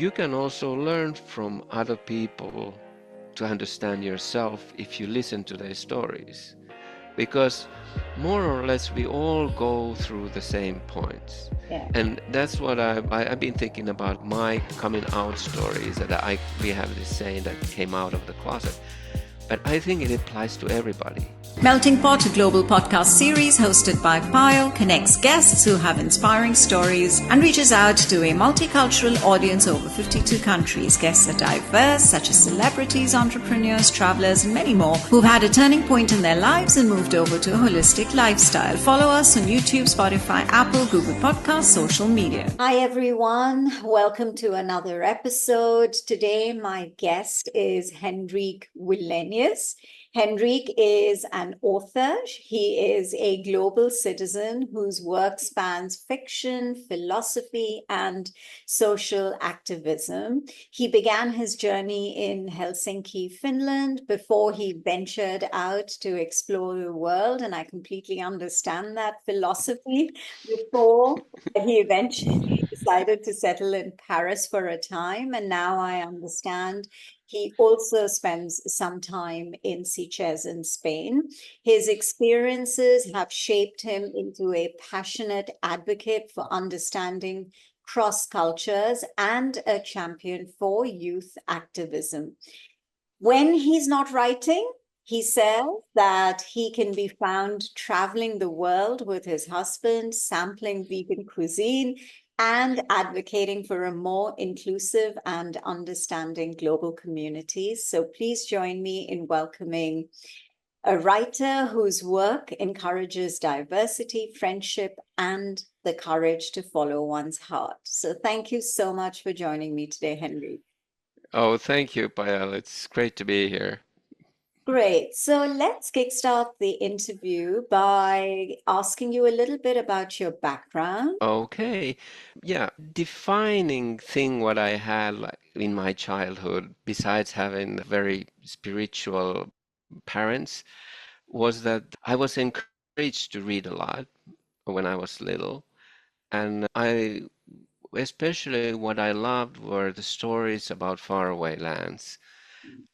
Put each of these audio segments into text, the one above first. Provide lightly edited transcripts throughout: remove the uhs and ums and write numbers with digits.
you can also learn from other people to understand yourself if you listen to their stories. Because more or less we all go through the same points. Yeah. And that's what I've been thinking about my coming out stories, that we have this saying that came out of the closet. But I think it applies to everybody. Melting Pot, a global podcast series hosted by Payal, connects guests who have inspiring stories and reaches out to a multicultural audience over 52 countries. Guests are diverse, such as celebrities, entrepreneurs, travelers, and many more who've had a turning point in their lives and moved over to a holistic lifestyle. Follow us on YouTube, Spotify, Apple, Google Podcasts, social media. Hi, everyone. Welcome to another episode. Today, my guest is Henrik Wilenius. Henrik is an author. He is a global citizen whose work spans fiction, philosophy, and social activism. He began his journey in Helsinki, Finland, before he ventured out to explore the world. And I completely understand that philosophy before he eventually decided to settle in Paris for a time. And now I understand he also spends some time in Sitges in Spain. His experiences have shaped him into a passionate advocate for understanding cross cultures and a champion for youth activism. When he's not writing, he says that he can be found traveling the world with his husband, sampling vegan cuisine, and advocating for a more inclusive and understanding global communities. So please join me in welcoming a writer whose work encourages diversity, friendship, and the courage to follow one's heart. So thank you so much for joining me today, Henry. Oh, thank you, Payal. It's great to be here. Great. So let's kickstart the interview by asking you a little bit about your background. Okay. Yeah, defining thing what I had like in my childhood, besides having very spiritual parents, was that I was encouraged to read a lot when I was little. And especially what I loved were the stories about faraway lands.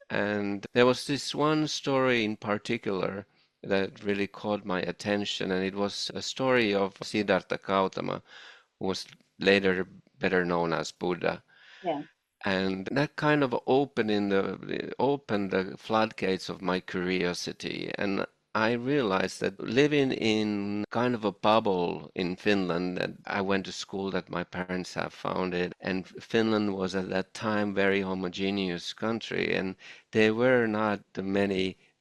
And there was this one story in particular that really caught my attention, and it was a story of Siddhartha Gautama, who was later better known as Buddha. Yeah. And that kind of opened the floodgates of my curiosity. And I realized that living in kind of a bubble in Finland, that I went to school that my parents have founded, and Finland was at that time very homogeneous country, and there were not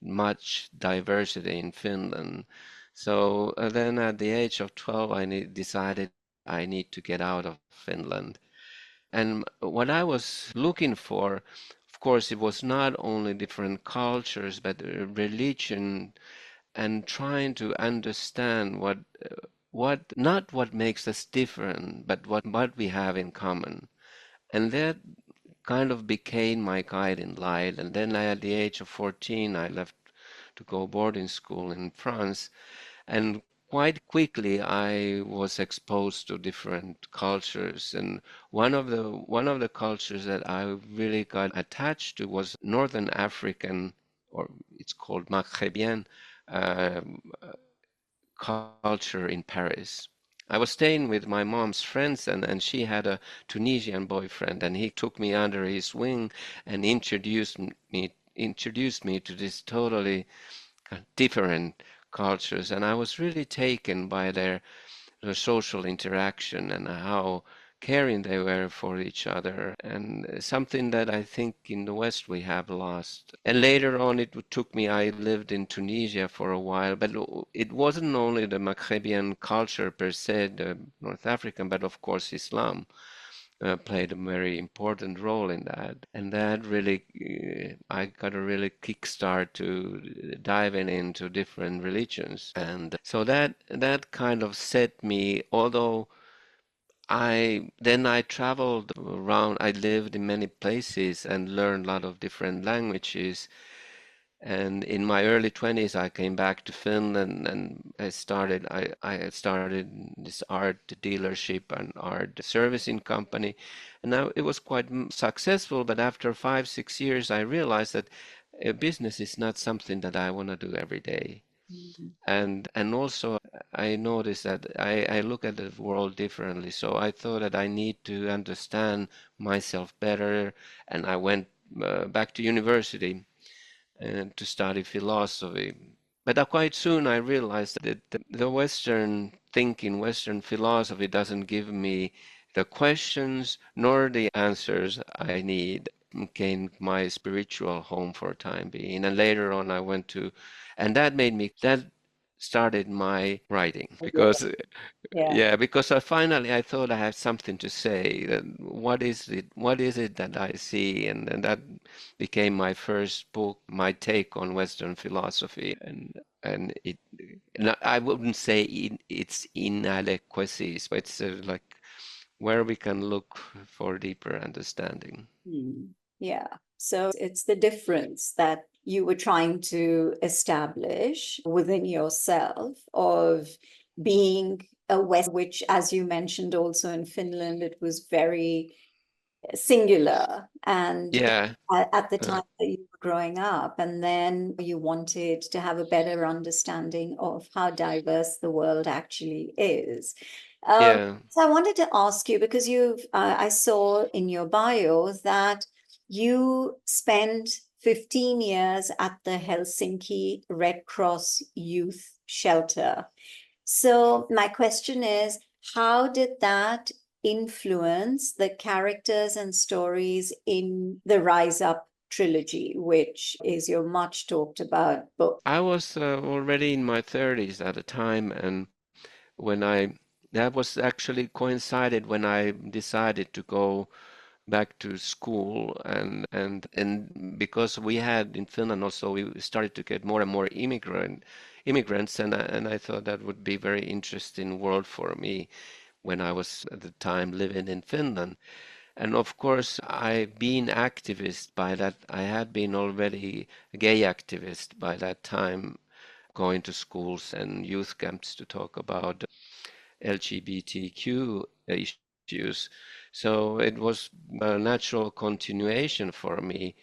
much diversity in Finland. So then at the age of 12, decided I need to get out of Finland. And what I was looking for, of course, it was not only different cultures, but religion, and trying to understand not what makes us different, but what we have in common. And that kind of became my guiding light. And then at the age of 14, I left to go boarding school in France. And quite quickly, I was exposed to different cultures. And one of the cultures that I really got attached to was Northern African, or it's called Maghrebian, um, culture in Paris. I was staying with my mom's friends, and she had a Tunisian boyfriend, and he took me under his wing and introduced me to this totally different cultures, and I was really taken by their social interaction and how caring they were for each other, and something that I think in the West we have lost. And later on, I lived in Tunisia for a while, but it wasn't only the Maghrebian culture per se, the North African, but of course Islam played a very important role in that. And that really, I got a really kickstart to diving into different religions. And so that kind of set me, although I traveled around, I lived in many places and learned a lot of different languages. And in my early 20s, I came back to Finland and I had started this art dealership and art servicing company. And now it was quite successful, but after 5, 6 years, I realized that business is not something that I want to do every day. And also I noticed that I look at the world differently. So I thought that I need to understand myself better, and I went back to university and to study philosophy. But quite soon I realized that the Western thinking, Western philosophy doesn't give me the questions nor the answers I need. Became my spiritual home for a time being. And later on I went to, and that started my writing because Yeah. yeah, because I thought I had something to say. That what is it that I see? And that became my first book, my take on Western philosophy. And it, and I wouldn't say its inadequacies, but it's like where we can look for deeper understanding. Yeah. So it's the difference that you were trying to establish within yourself of being a West, which, as you mentioned, also in Finland, it was very singular and Yeah, at the uh, time that you were growing up, and then you wanted to have a better understanding of how diverse the world actually is. yeah. So I wanted to ask you, because I saw in your bio that you spent 15 years at the Helsinki Red Cross Youth Shelter. So my question is, how did that influence the characters and stories in the Rise Up trilogy, which is your much talked about book? I was already in my 30s at the time, and when that was actually coincided when I decided to go back to school and because we had in Finland also we started to get more and more immigrants and I thought that would be very interesting world for me when I was at the time living in Finland. And of course, I've been activist by that. I had been already a gay activist by that time, going to schools and youth camps to talk about LGBTQ issues. So it was a natural continuation for me.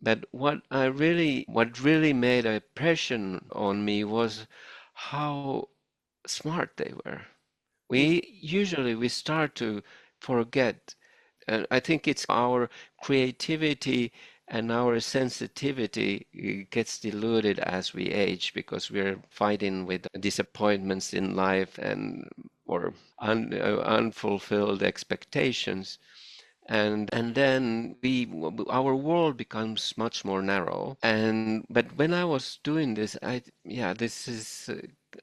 But what really made an impression on me was how smart they were. We start to forget. And I think it's our creativity and our sensitivity gets diluted as we age because we're fighting with disappointments in life and or unfulfilled expectations. And then our world becomes much more narrow. And but when I was doing this, this is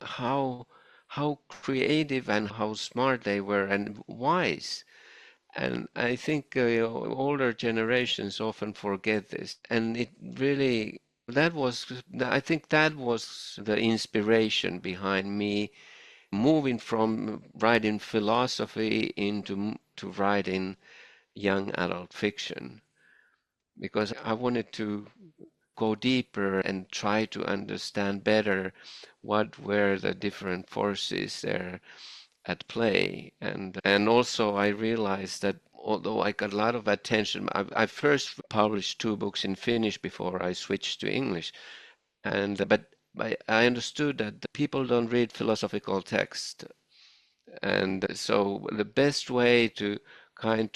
how creative and how smart they were and wise. And I think older generations often forget this. And it really, I think that was the inspiration behind me moving from writing philosophy into to writing young adult fiction because I wanted to go deeper and try to understand better what were the different forces there at play. And also I realized that although I got a lot of attention, I first published 2 books in Finnish before I switched to English. And but I understood that the people don't read philosophical text. And so the best way to trying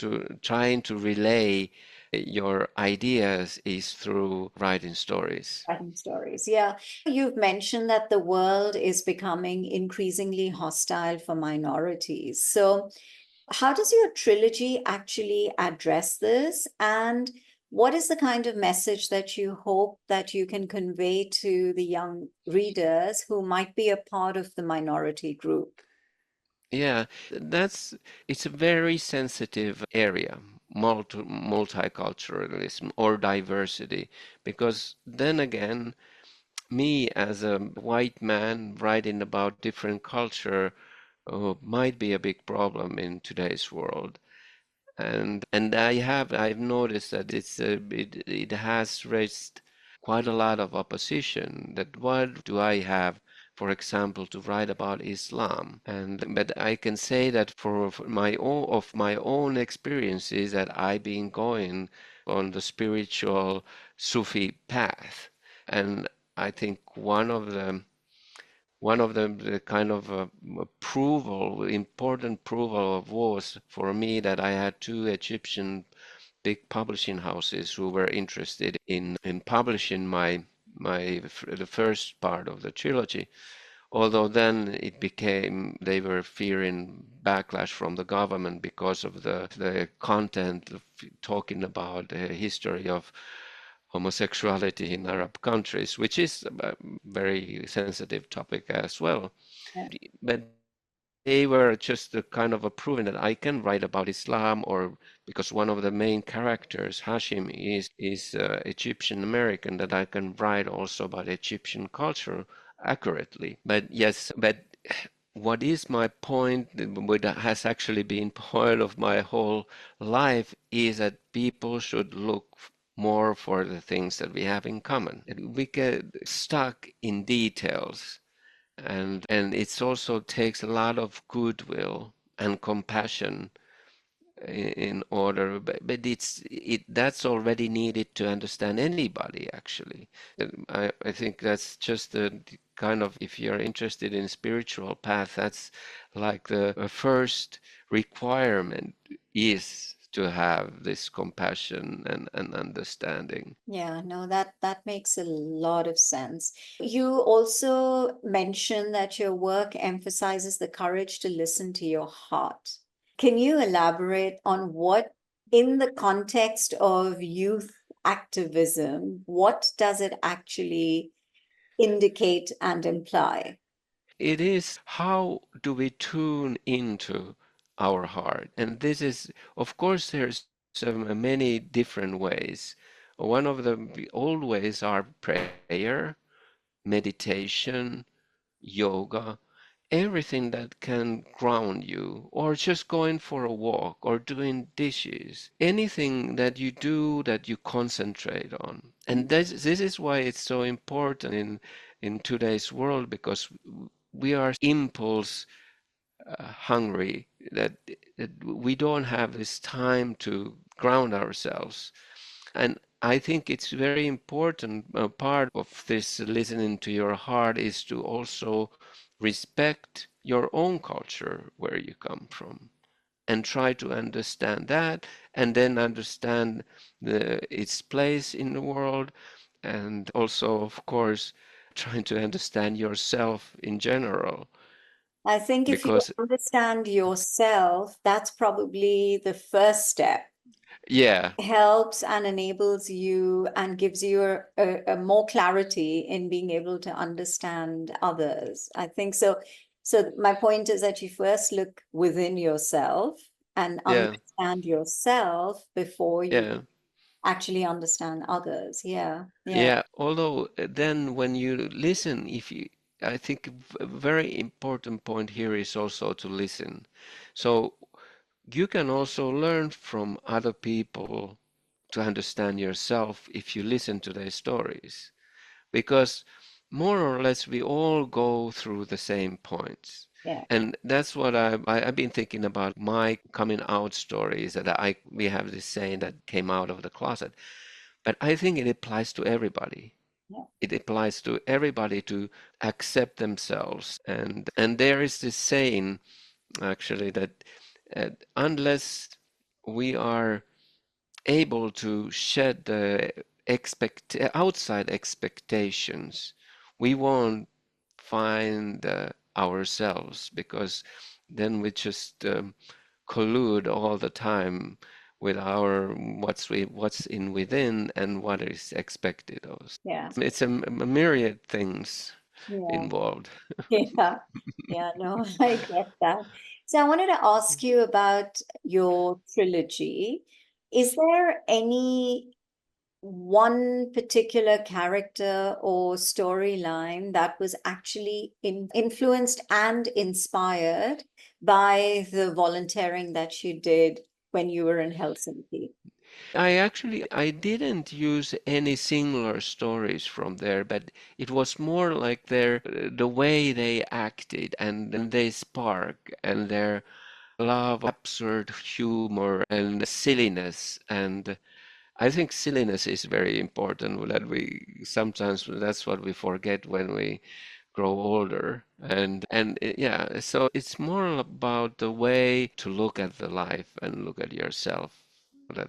to relay your ideas is through writing stories. Writing stories. Yeah. You've mentioned that the world is becoming increasingly hostile for minorities. So, how does your trilogy actually address this? And what is the kind of message that you hope that you can convey to the young readers who might be a part of the minority group? Yeah, that's it's a very sensitive area, multiculturalism or diversity, because then again, me as a white man writing about different culture might be a big problem in today's world. And I've noticed that it has raised quite a lot of opposition that what do I have, for example, to write about Islam. And but I can say that for my own experiences that I've been going on the spiritual Sufi path. And I think one of the kind of important approval was for me that I had two Egyptian big publishing houses who were interested in publishing the first part of the trilogy. Although then it became they were fearing backlash from the government because of the content of talking about the history of homosexuality in Arab countries, which is a very sensitive topic as well. Yeah. But they were just kind of proving that I can write about Islam, or because one of the main characters, Hashim, is Egyptian American, that I can write also about Egyptian culture accurately. But yes, but what is my point, what has actually been point of my whole life, is that people should look more for the things that we have in common. We get stuck in details, and it also takes a lot of goodwill and compassion in order, but that's already needed to understand anybody actually. I think that's just the kind of, if you're interested in spiritual path, that's like the first requirement is to have this compassion and understanding. Yeah, no, that makes a lot of sense. You also mentioned that your work emphasizes the courage to listen to your heart. Can you elaborate on what, in the context of youth activism, what does it actually indicate and imply? It is how do we tune into our heart? And this is, of course, there's many different ways. One of the old ways are prayer, meditation, yoga, everything that can ground you, or just going for a walk, or doing dishes, anything that you do that you concentrate on. And this is why it's so important in today's world, because we are impulse hungry, that we don't have this time to ground ourselves. And I think it's very important. Part of this listening to your heart is to also respect your own culture, where you come from, and try to understand that, and then understand its place in the world, and also, of course, trying to understand yourself in general. I think if you Because, understand yourself, that's probably the first step. yeah, Helps and enables you and gives you a more clarity in being able to understand others. I think so. So my point is that you first look within yourself and yeah, understand yourself before you yeah. actually understand others. Yeah, yeah, Yeah, although then when you listen, if you, I think a very important point here is also to listen. So you can also learn from other people to understand yourself if you listen to their stories, because more or less we all go through the same points. yeah, And that's what I've been thinking about my coming out stories, that we have this saying that came out of the closet. But I think it applies to everybody. yeah. It applies to everybody to accept themselves. And there is this saying actually that unless we are able to shed the outside expectations, we won't find ourselves, because then we just collude all the time with our what's in within and what is expected of us. Yeah. It's a myriad things Yeah. involved. Yeah, yeah, no, I get that. So I wanted to ask you about your trilogy. Is there any one particular character or storyline that was actually influenced and inspired by the volunteering that you did when you were in Helsinki? I didn't use any singular stories from there, but it was more like the way they acted and they spark and their love, absurd humor and silliness. And I think silliness is very important that we sometimes that's what we forget when we grow older. Yeah, so it's more about the way to look at the life and look at yourself that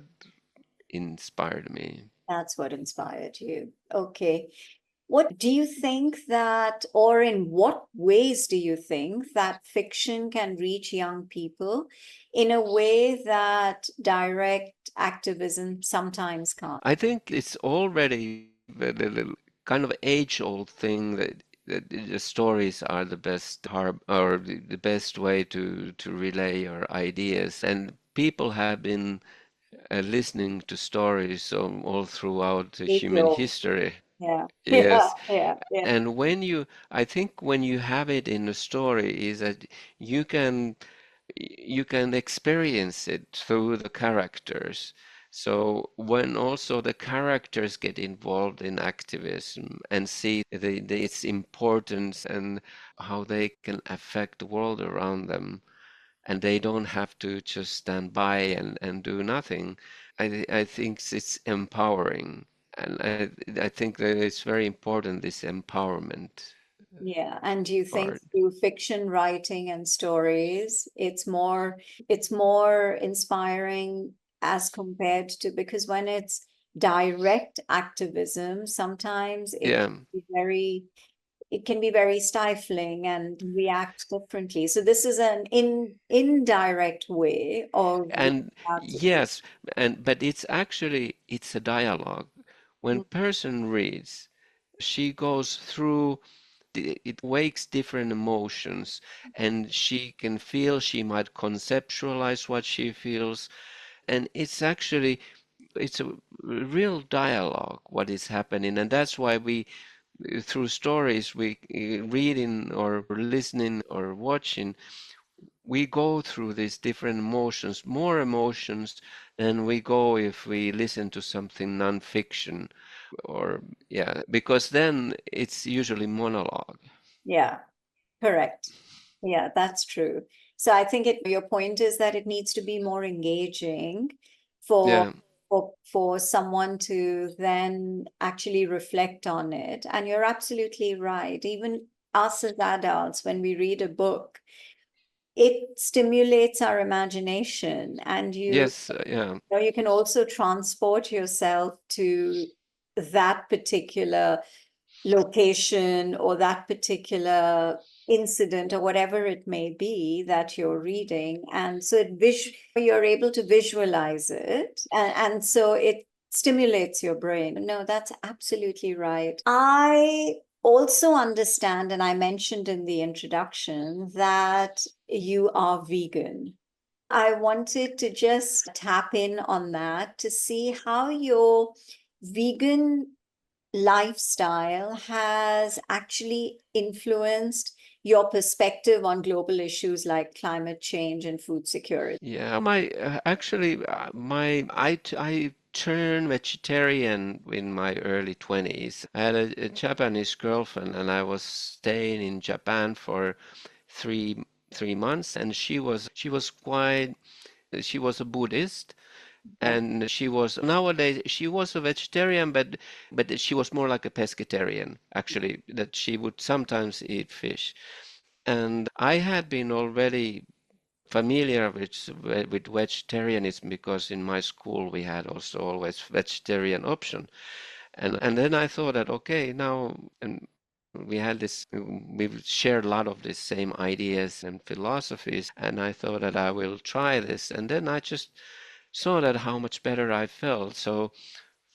inspired me. That's what inspired you. Okay. What do you think that, or in what ways do you think that fiction can reach young people in a way that direct activism sometimes can't? I think it's already the kind of age-old thing that the stories are the best or the best way to relay your ideas. And people have been listening to stories all throughout Age human old. history. Yeah. Yeah. Yes. Yeah. Yeah. And I think when you have it in a story is that you can you can experience it through the characters. So when also the characters get involved in activism and see its importance and how they can affect the world around them, and they don't have to just stand by and do nothing, I think it's empowering. And I think that it's very important, this empowerment Yeah. And do you think part. through fiction writing and stories, it's more inspiring as compared to, because when it's direct activism, sometimes Yeah. it can be very stifling and react differently. So this is an indirect way of And how to do. yes, but it's a dialogue. When person reads, she goes through it wakes different emotions, and she can feel, she might conceptualize what she feels, and it's a real dialogue what is happening. And that's why we through stories we reading or listening or watching, we go through these different emotions, more emotions than we go if we listen to something non-fiction. Or yeah, because then it's usually monologue. Yeah, correct. Yeah, that's true. So I think your point is that it needs to be more engaging for Yeah. for someone to then actually reflect on it. And you're absolutely right. Even us as adults, when we read a book, it stimulates our imagination, and Yes, yeah. you can also transport yourself to that particular location or that particular incident or whatever it may be that you're reading. And so you're able to visualize it. And so it stimulates your brain. No, that's absolutely right. I also understand, and I mentioned in the introduction, that you are vegan. I wanted to just tap in on that to see how your vegan lifestyle has actually influenced your perspective on global issues like climate change and food security. Yeah, my actually my I turned vegetarian in my early 20s. I had a Japanese girlfriend, and I was staying in Japan for three months, and she was a Buddhist, Okay. and she was nowadays she was a vegetarian, but she was more like a pescatarian actually, that she would sometimes eat fish. And I had been already familiar with vegetarianism because in my school we had also always vegetarian option. And then I thought that okay, now and we had this we've shared a lot of the same ideas and philosophies, and I thought that I will try this. And then I just saw that how much better I felt. So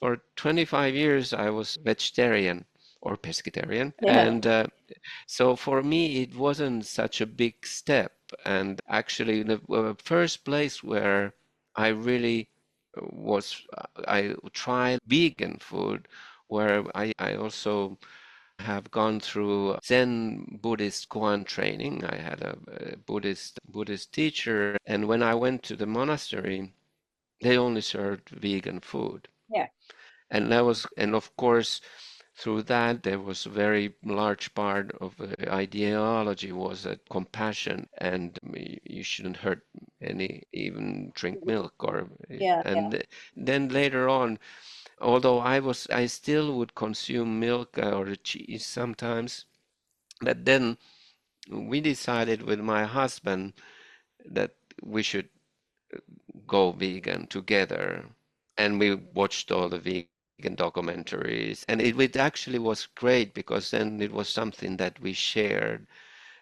for 25 years I was vegetarian or pescatarian, Yeah. and so for me, it wasn't such a big step. And actually, the first place where I really I tried vegan food, where I also have gone through Zen Buddhist koan training. I had a Buddhist teacher, and when I went to the monastery, they only served vegan food. Yeah. And that was, and of course, through that, there was a very large part of the ideology was that compassion and you shouldn't hurt any, even drink milk or, Yeah, yeah. and then later on, although I still would consume milk or cheese sometimes, but then we decided with my husband that we should go vegan together. And we watched all the vegan documentaries. And it actually was great because then it was something that we shared.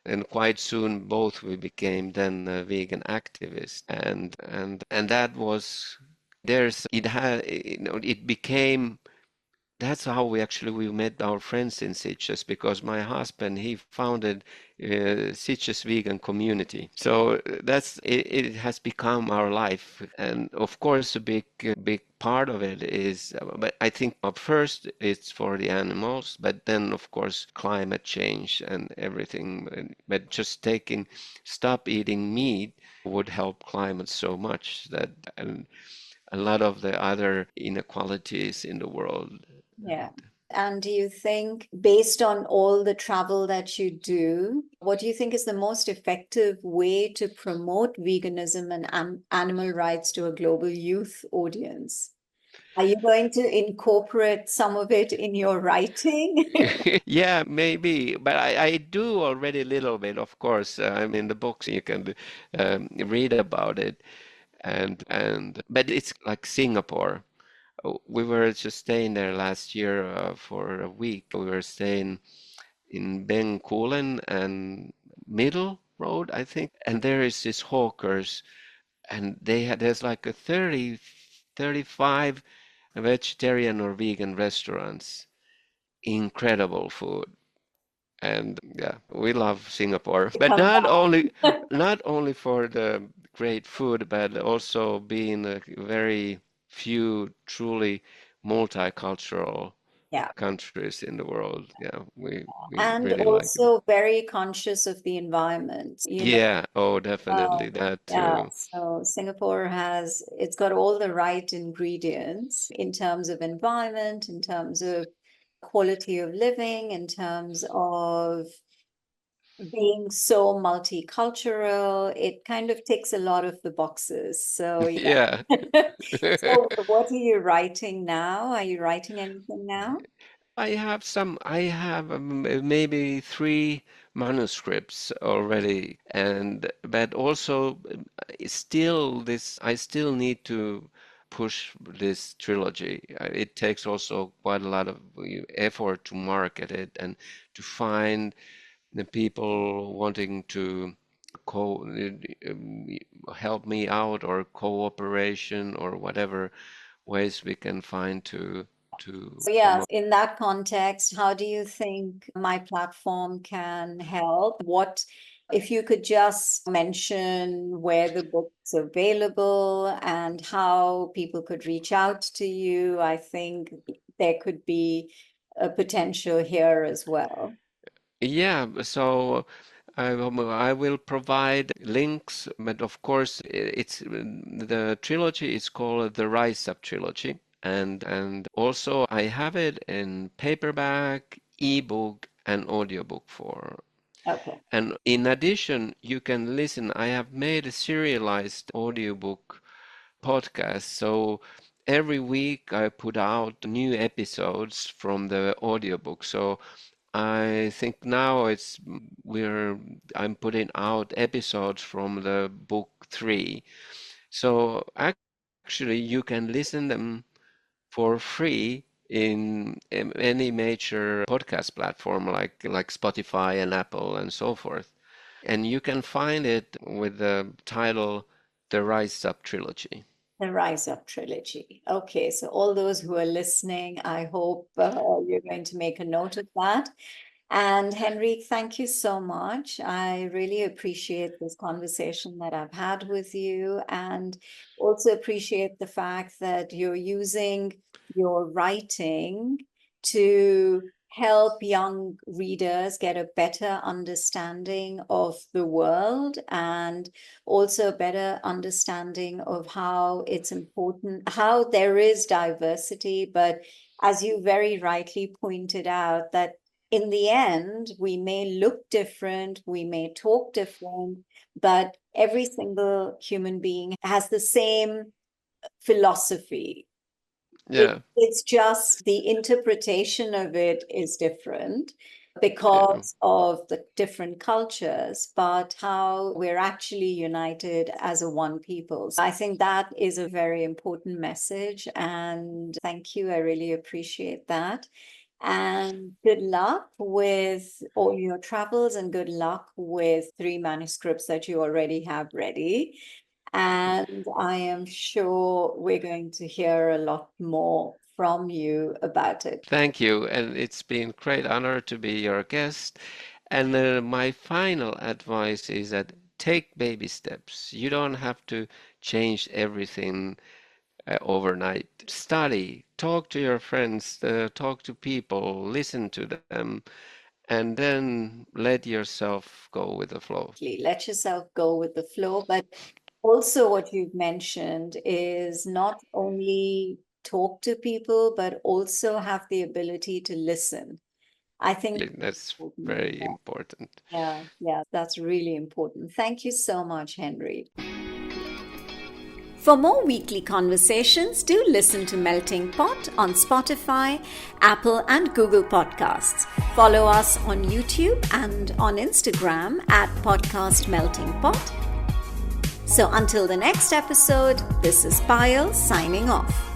And quite soon both we became then vegan activists. And that was there's it had it became that's how we met our friends in Sitges because my husband he founded Sitges vegan community. So it has become our life, and of course a big part of it is. But I think first it's for the animals, but then of course climate change and everything. But just stop eating meat would help climate so much that and a lot of the other inequalities in the world. Yeah. And do you think, based on all the travel that you do, what do you think is the most effective way to promote veganism and animal rights to a global youth audience? Are you going to incorporate some of it in your writing? Yeah, maybe, but I do already a little bit, of course. I'm in the books, you can read about it, and but it's like Singapore. We were just staying there last year for a week. We were staying in Bencoolen and Middle Road, I think, and there is this hawkers, and there's like a 35 vegetarian or vegan restaurants. Incredible food. And yeah, we love Singapore, but Come back. not only for the great food, but also being a very few truly multicultural Yeah. countries in the world. Yeah, we And really like it. also very conscious of the environment. Yeah, oh, definitely that Yeah, too. so Singapore it's got all the right ingredients in terms of environment, in terms of quality of living, in terms of being so multicultural. It kind of ticks a lot of the boxes. So, Yeah. yeah. So, what are you writing now? Are you writing anything now? I have maybe three manuscripts already, and but also I still need to push this trilogy. It takes also quite a lot of effort to market it and to find the people wanting to co um, help me out or cooperation or whatever ways we can find to So, yeah, promote. in that context, how do you think my platform can help? What, if you could just mention where the book's available and how people could reach out to you, I think there could be a potential here as well. Yeah, so I will provide links, but of course it's the trilogy is called the Rise Up Trilogy, and also I have it in paperback, ebook, and audiobook for. Okay. And in addition, you can listen. I have made a serialized audiobook podcast, so every week I put out new episodes from the audiobook. So I think now we're I'm putting out episodes from the book three. So actually you can listen them for free in any major podcast platform like Spotify and Apple and so forth. And you can find it with the title The Rise Up Trilogy. The Rise Up Trilogy. Okay, so all those who are listening, I hope you're going to make a note of that. And Henrik, thank you so much. I really appreciate this conversation that I've had with you, and also appreciate the fact that you're using your writing to help young readers get a better understanding of the world and also a better understanding of how it's important, how there is diversity. But as you very rightly pointed out, that in the end, we may look different, we may talk different, but every single human being has the same philosophy. Yeah. It's just the interpretation of it is different Yeah. because of the different cultures, but how we're actually united as a one people. So I think that is a very important message. And thank you. I really appreciate that. And good luck with all your travels and good luck with 3 manuscripts that you already have ready. And I am sure we're going to hear a lot more from you about it. Thank you, and it's been great honor to be your guest. And my final advice is that take baby steps. You don't have to change everything overnight. Study, talk to your friends, talk to people, listen to them, and then let yourself go with the flow. Let yourself go with the flow. But also, what you've mentioned is not only talk to people, but also have the ability to listen. I think That's important. very important. Yeah, that's really important. Thank you so much, Henry. For more weekly conversations, do listen to Melting Pot on Spotify, Apple, and Google Podcasts. Follow us on YouTube and on Instagram at Podcast Melting Pot. So until the next episode, this is Payal signing off.